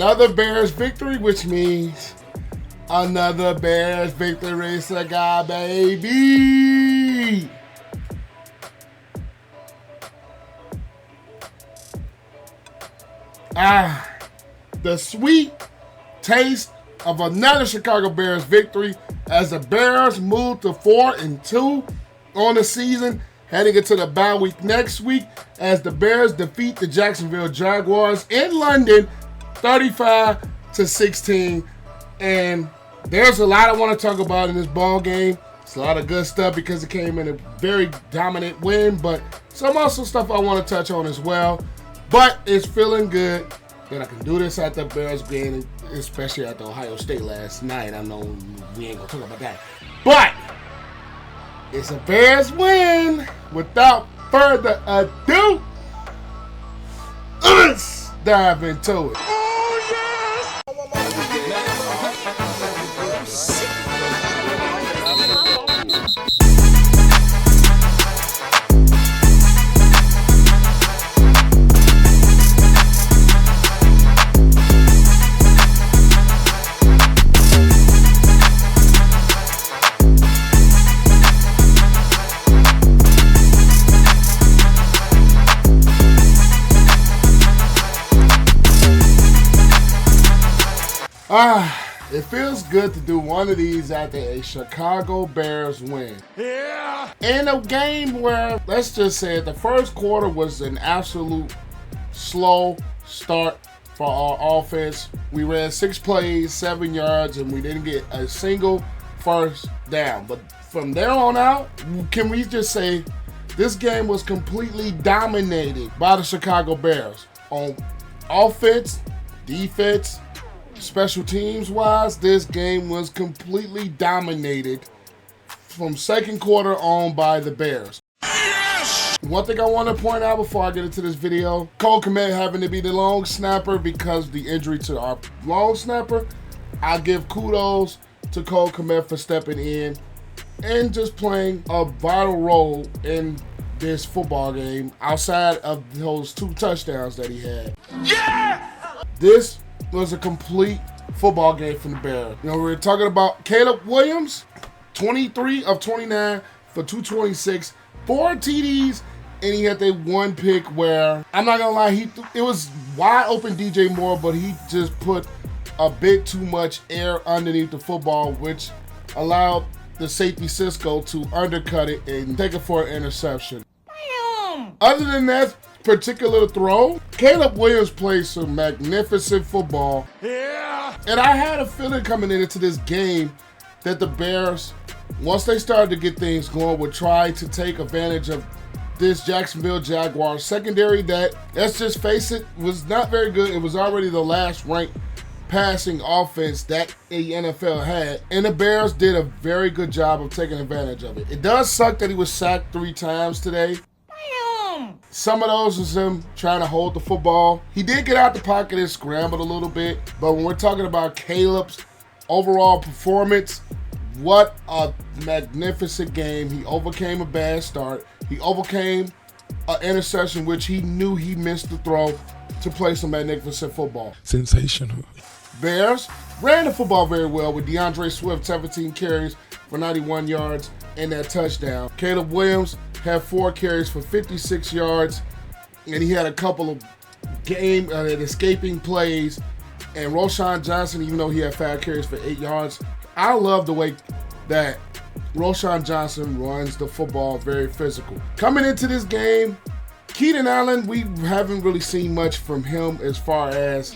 another Bears victory, which means another Bears victory, cigar, baby. The sweet taste of another Chicago Bears victory as the Bears move to 4-2 on the season, heading into the bye week next week as the Bears defeat the Jacksonville Jaguars in London 35-16. And there's a lot I want to talk about in this ball game. It's a lot of good stuff because it came in a very dominant win, but some also stuff I want to touch on as well. But it's feeling good that I can do this at the Bears game, especially at the Ohio State last night. I know we ain't gonna talk about that, but it's a Bears win. Without further ado, let's dive into it. Oh, yes! It feels good to do one of these after a Chicago Bears win. Yeah! In a game where, let's just say it, the first quarter was an absolute slow start for our offense. We ran 6 plays, 7 yards, and we didn't get a single first down. But from there on out, can we just say this game was completely dominated by the Chicago Bears on offense, defense, special teams wise. This game was completely dominated from second quarter on by the Bears. Yes! One thing I want to point out before I get into this video, Kmet having to be the long snapper because of the injury to our long snapper. I give kudos to Kmet for stepping in and just playing a vital role in this football game outside of those 2 touchdowns that he had. Yeah! This was a complete football game from the Bears. You know, we're talking about Caleb Williams, 23 of 29 for 226, 4 TDs, and he had that one pick where, I'm not gonna lie, it was wide open DJ Moore, but he just put a bit too much air underneath the football, which allowed the safety Cisco to undercut it and take it for an interception. Damn. Other than that particular throw, Caleb Williams played some magnificent football. Yeah. And I had a feeling coming into this game that the Bears, once they started to get things going, would try to take advantage of this Jacksonville Jaguars secondary that, let's just face it, was not very good. It was already the last ranked passing offense that the NFL had, and the Bears did a very good job of taking advantage of it. It does suck that he was sacked 3 times today. Some of those was him trying to hold the football. He did get out the pocket and scrambled a little bit, but when we're talking about Caleb's overall performance, what a magnificent game. He overcame a bad start. He overcame an interception, which he knew he missed the throw, to play some magnificent football. Sensational. Bears ran the football very well with DeAndre Swift, 17 carries for 91 yards and that touchdown. Caleb Williams had 4 carries for 56 yards, and he had a couple of escaping plays. And Roschon Johnson, even though he had 5 carries for 8 yards, I love the way that Roschon Johnson runs the football, very physical. Coming into this game, Keenan Allen, we haven't really seen much from him as far as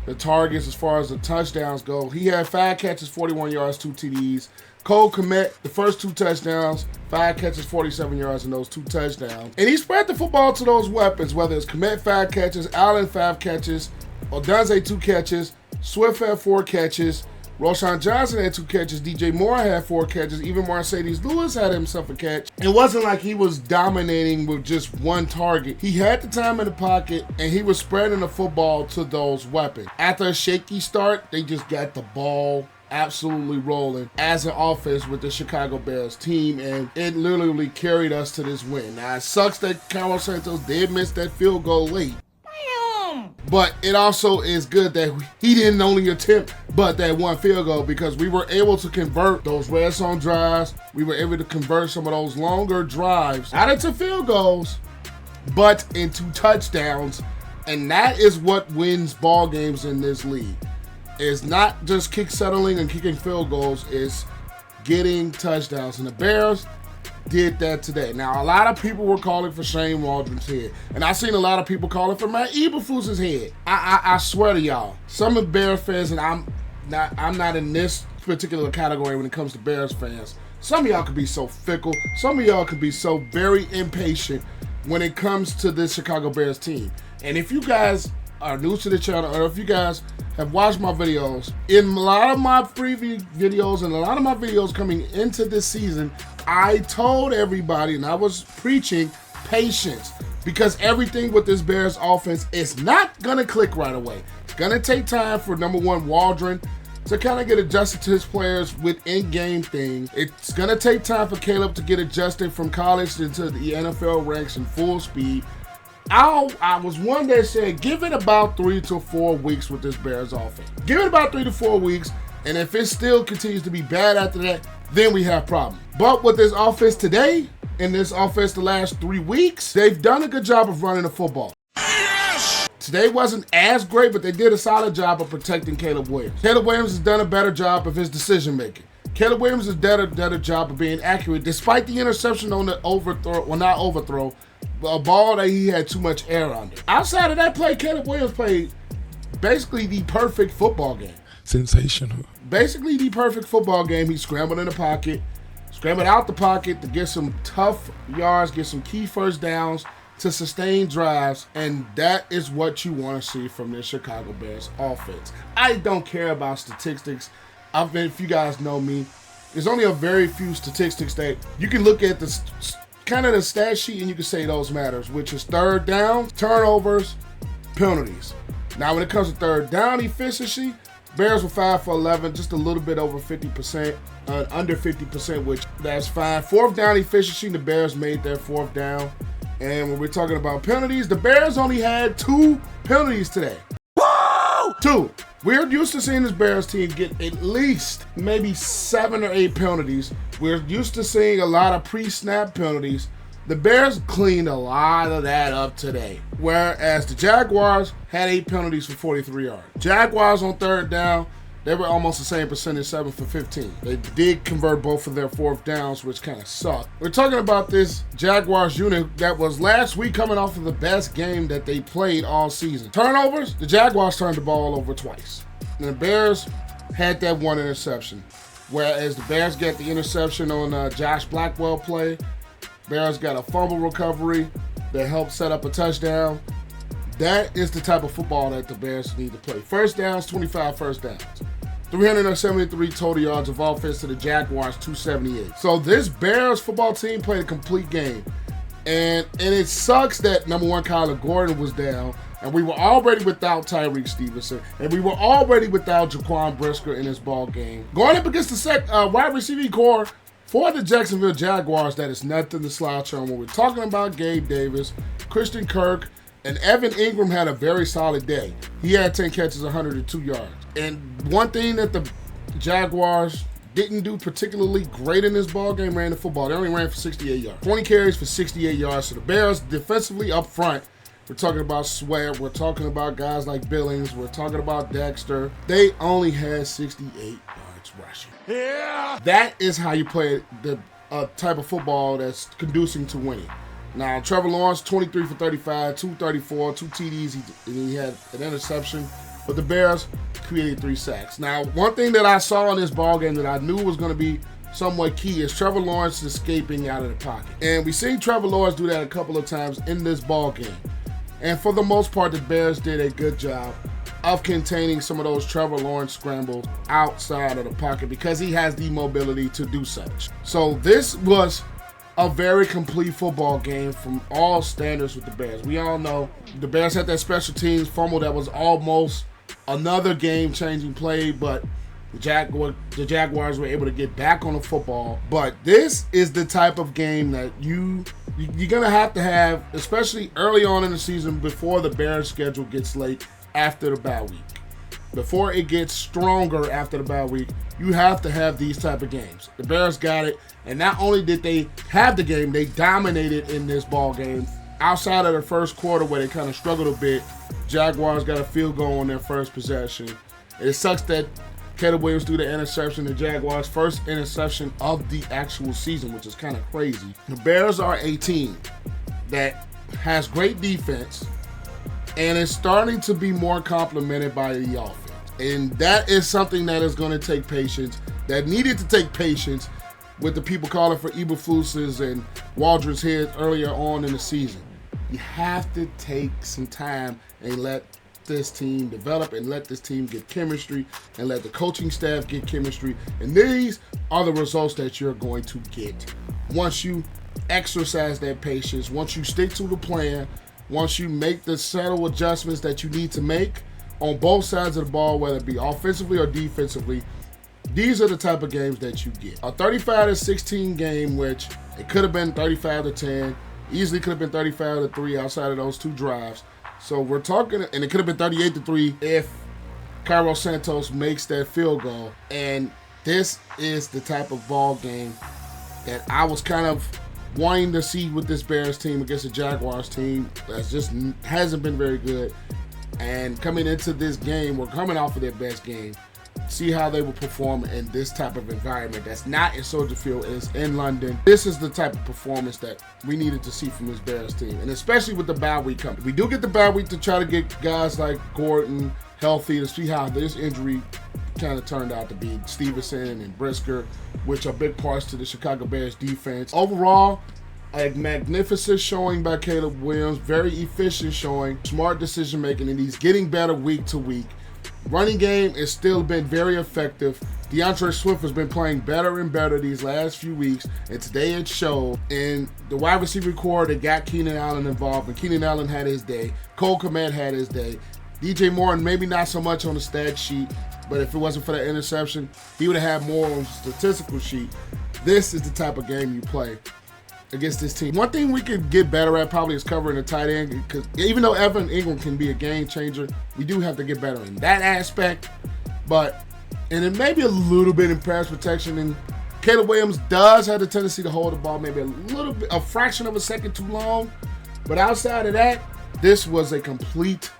the targets, as far as the touchdowns go. He had 5 catches, 41 yards, 2 TDs. Kmet, the first 2 touchdowns, 5 catches, 47 yards in those 2 touchdowns. And he spread the football to those weapons, whether it's Kmet 5 catches, Allen 5 catches, Odunze 2 catches, Swift had 4 catches, Roschon Johnson had 2 catches, DJ Moore had 4 catches, even Mercedes Lewis had himself a catch. It wasn't like he was dominating with just one target. He had the time in the pocket, and he was spreading the football to those weapons. After a shaky start, they just got the ball absolutely rolling as an offense with the Chicago Bears team, and it literally carried us to this win. Now, it sucks that Carlos Santos did miss that field goal late. But it also is good that he didn't only attempt but that one field goal, because we were able to convert those red zone drives. We were able to convert some of those longer drives not into field goals, but into touchdowns. And that is what wins ball games in this league. It's not just kick settling and kicking field goals, it's getting touchdowns. And the Bears did that today. Now, a lot of people were calling for Shane Waldron's head, and I've seen a lot of people calling for Matt Eberflus's head. I swear to y'all, some of Bears fans, and I'm not in this particular category when it comes to Bears fans. Some of y'all could be so fickle. Some of y'all could be so very impatient when it comes to this Chicago Bears team. And if you guys are new to the channel, or if you guys have watched my videos, in a lot of my preview videos and a lot of my videos coming into this season, I told everybody, and I was preaching patience, because everything with this Bears offense is not gonna click right away. It's gonna take time for, number one, Waldron to kind of get adjusted to his players with in-game things. It's gonna take time for Caleb to get adjusted from college into the NFL ranks in full speed. I was one that said, give it about 3 to 4 weeks with this Bears offense. Give it about 3 to 4 weeks, and if it still continues to be bad after that, then we have problems. But with this offense today, and this offense the last 3 weeks, they've done a good job of running the football. Yes! Today wasn't as great, but they did a solid job of protecting Caleb Williams. Caleb Williams has done a better job of his decision making. Caleb Williams has done a better job of being accurate, despite the interception on the overthrow, well, not overthrow, a ball that he had too much air under. Outside of that play, Caleb Williams played basically the perfect football game. Sensational. Basically the perfect football game. He scrambled in the pocket, scrambled out the pocket to get some tough yards, get some key first downs to sustain drives, and that is what you want to see from this Chicago Bears offense. I don't care about statistics. If you guys know me, there's only a very few statistics that you can look at the kind of the stat sheet and you can say those matters, which is third down, turnovers, penalties. Now, when it comes to third down efficiency, Bears were 5 for 11, just a little bit over 50%, under 50%, which that's fine. Fourth down efficiency, the Bears made their fourth down. And when we're talking about penalties, the Bears only had 2 penalties today. Woo! 2. We're used to seeing this Bears team get at least maybe 7 or 8 penalties. We're used to seeing a lot of pre-snap penalties. The Bears cleaned a lot of that up today, whereas the Jaguars had 8 penalties for 43 yards. Jaguars on third down, they were almost the same percentage, 7 for 15. They did convert both of their fourth downs, which kind of sucked. We're talking about this Jaguars unit that was last week coming off of the best game that they played all season. Turnovers, the Jaguars turned the ball over twice. And the Bears had that 1 interception, whereas the Bears got the interception on Josh Blackwell play. Bears got a fumble recovery that helped set up a touchdown. That is the type of football that the Bears need to play. First downs, 25 first downs. 373 total yards of offense to the Jaguars, 278. So this Bears football team played a complete game. And it sucks that, number one, Khalil Gordon was down, and we were already without Tyreek Stevenson, and we were already without Jaquan Brisker in this ball game. Going up against the wide receiving core for the Jacksonville Jaguars, that is nothing to slouch on. When we're talking about Gabe Davis, Christian Kirk, and Evan Ingram had a very solid day. He had 10 catches, 102 yards. And one thing that the Jaguars didn't do particularly great in this ball game, ran the football. They only ran for 68 yards. 20 carries for 68 yards. So the Bears defensively up front, we're talking about Sweat, we're talking about guys like Billings, we're talking about Dexter. They only had 68 yards rushing. Yeah! That is how you play the type of football that's conducing to winning. Now, Trevor Lawrence, 23 for 35, 234, 2 TDs, he had an interception, but the Bears created 3 sacks. Now, one thing that I saw in this ballgame that I knew was going to be somewhat key is Trevor Lawrence escaping out of the pocket. And we've seen Trevor Lawrence do that a couple of times in this ballgame. And for the most part, the Bears did a good job of containing some of those Trevor Lawrence scrambles outside of the pocket because he has the mobility to do such. So this was a very complete football game from all standards with the Bears. We all know the Bears had that special teams fumble that was almost another game-changing play, but the Jaguars were able to get back on the football. But this is the type of game that you're going to have, especially early on in the season before the Bears' schedule gets late. after the bye week. Before it gets stronger after the bye week, you have to have these type of games. The Bears got it, and not only did they have the game, they dominated in this ball game. Outside of the first quarter where they kind of struggled a bit, Jaguars got a field goal on their first possession. It sucks that Caleb Williams threw the interception, the Jaguars' first interception of the actual season, which is kind of crazy. The Bears are a team that has great defense and is starting to be more complimented by the offense. And that is something that is going to take patience, that needed to take patience with the people calling for Eberflus and Waldron's heads earlier on in the season. You have to take some time and let this team develop and let this team get chemistry and let the coaching staff get chemistry. And these are the results that you're going to get once you exercise that patience, once you stick to the plan, once you make the subtle adjustments that you need to make on both sides of the ball, whether it be offensively or defensively. These are the type of games that you get. A 35-16 game, which it could have been 35-10, easily could have been 35-3 outside of those two drives. So we're talking, and it could have been 38-3 if Carlos Santos makes that field goal. And this is the type of ball game that I was kind of wanting to see with this Bears team against the Jaguars team that just hasn't been very good. And coming into this game, we're coming off of their best game. See how they will perform in this type of environment that's not in Soldier Field, it's in London. This is the type of performance that we needed to see from this Bears team, and especially with the bye week coming. We do get the bye week to try to get guys like Gordon healthy, to see how this injury kind of turned out to be. Stevenson and Brisker, which are big parts to the Chicago Bears defense. Overall, a magnificent showing by Caleb Williams, very efficient showing, smart decision making, and he's getting better week to week. Running game has still been very effective. DeAndre Swift has been playing better and better these last few weeks, and today it showed. In the wide receiver core, they got Keenan Allen involved, and Keenan Allen had his day. Kmet had his day. DJ Moore, maybe not so much on the stat sheet, but if it wasn't for that interception, he would have had more on the statistical sheet. This is the type of game you play against this team. One thing we could get better at probably is covering the tight end, because even though Evan Ingram can be a game changer, we do have to get better in that aspect. And it may be a little bit in pass protection, and Caleb Williams does have the tendency to hold the ball maybe a fraction of a second too long. But outside of that, this was a complete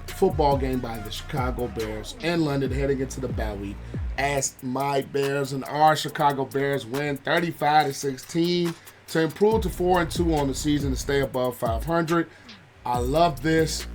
football game by the Chicago Bears in London heading into the bye week, as my Bears and our Chicago Bears win 35-16 to improve to 4-2 on the season and stay above 500. I love this.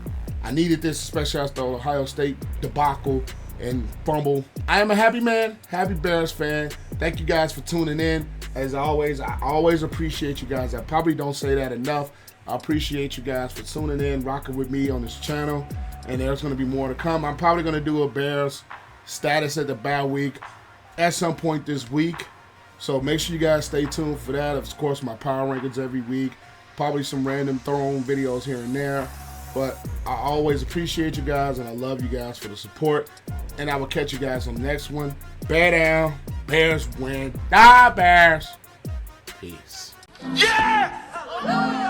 I needed this, especially after the Ohio State debacle and fumble. I am a happy man, happy Bears fan. Thank you guys for tuning in. As always, I always appreciate you guys. I probably don't say that enough. I appreciate you guys for tuning in, rocking with me on this channel. And there's going to be more to come. I'm probably going to do a Bears status at the bye week at some point this week. So make sure you guys stay tuned for that. Of course, my power rankings every week. Probably some random thrown videos here and there. But I always appreciate you guys, and I love you guys for the support. And I will catch you guys on the next one. Bear down. Bears win. Die, Bears. Peace. Yeah!